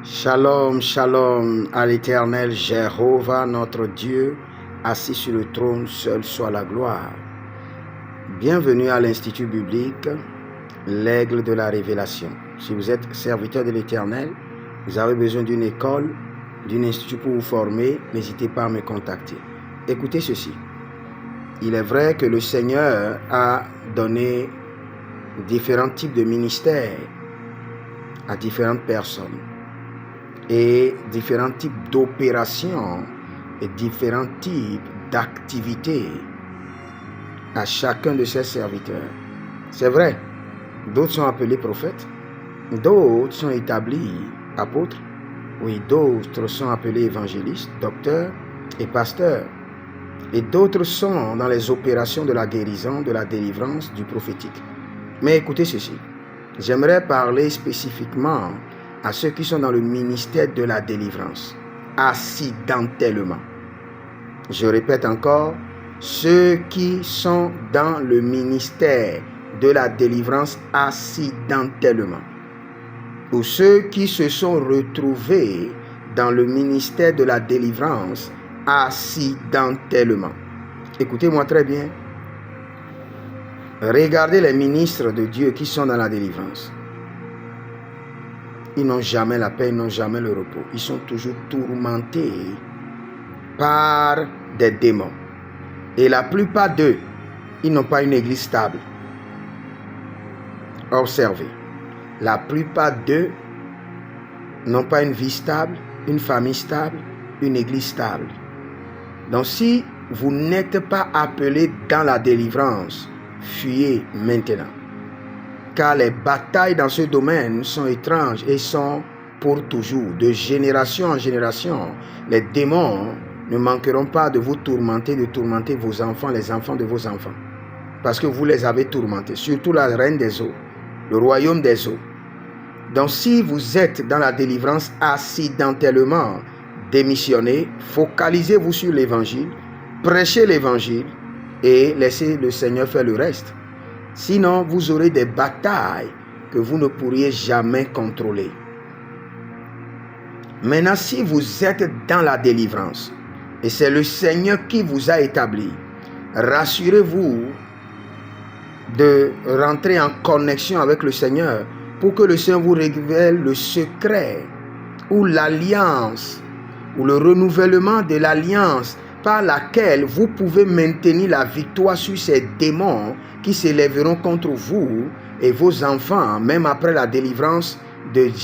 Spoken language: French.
Shalom, shalom à l'Éternel Jéhovah, notre Dieu, assis sur le trône, seul soit la gloire. Bienvenue à l'Institut biblique, l'aigle de la révélation. Si vous êtes serviteur de l'Éternel, vous avez besoin d'une école, d'un institut pour vous former, n'hésitez pas à me contacter. Écoutez ceci. Il est vrai que le Seigneur a donné différents types de ministères à différentes personnes et différents types d'opérations et différents types d'activités à chacun de ses serviteurs. C'est vrai, d'autres sont appelés prophètes, d'autres sont établis apôtres, oui, d'autres sont appelés évangélistes, docteurs et pasteurs, et d'autres sont dans les opérations de la guérison, de la délivrance, du prophétique. Mais écoutez ceci, j'aimerais parler spécifiquement à ceux qui sont dans le ministère de la délivrance, accidentellement. Je répète encore, ceux qui sont dans le ministère de la délivrance accidentellement, ou ceux qui se sont retrouvés dans le ministère de la délivrance accidentellement. Écoutez-moi très bien. Regardez les ministres de Dieu qui sont dans la délivrance. Ils n'ont jamais la paix, ils n'ont jamais le repos. Ils sont toujours tourmentés par des démons. Et la plupart d'eux, ils n'ont pas une église stable. Observez. La plupart d'eux n'ont pas une vie stable, une famille stable, une église stable. Donc si vous n'êtes pas appelé dans la délivrance, fuyez maintenant. Car les batailles dans ce domaine sont étranges et sont pour toujours. De génération en génération, les démons ne manqueront pas de vous tourmenter, de tourmenter vos enfants, les enfants de vos enfants. Parce que vous les avez tourmentés, surtout la reine des eaux, le royaume des eaux. Donc si vous êtes dans la délivrance accidentellement, démissionnez, focalisez-vous sur l'évangile, prêchez l'évangile et laissez le Seigneur faire le reste. Sinon, vous aurez des batailles que vous ne pourriez jamais contrôler. Maintenant, si vous êtes dans la délivrance, et c'est le Seigneur qui vous a établi, rassurez-vous de rentrer en connexion avec le Seigneur pour que le Seigneur vous révèle le secret ou l'alliance ou le renouvellement de l'alliance par laquelle vous pouvez maintenir la victoire sur ces démons qui s'élèveront contre vous et vos enfants, même après la délivrance de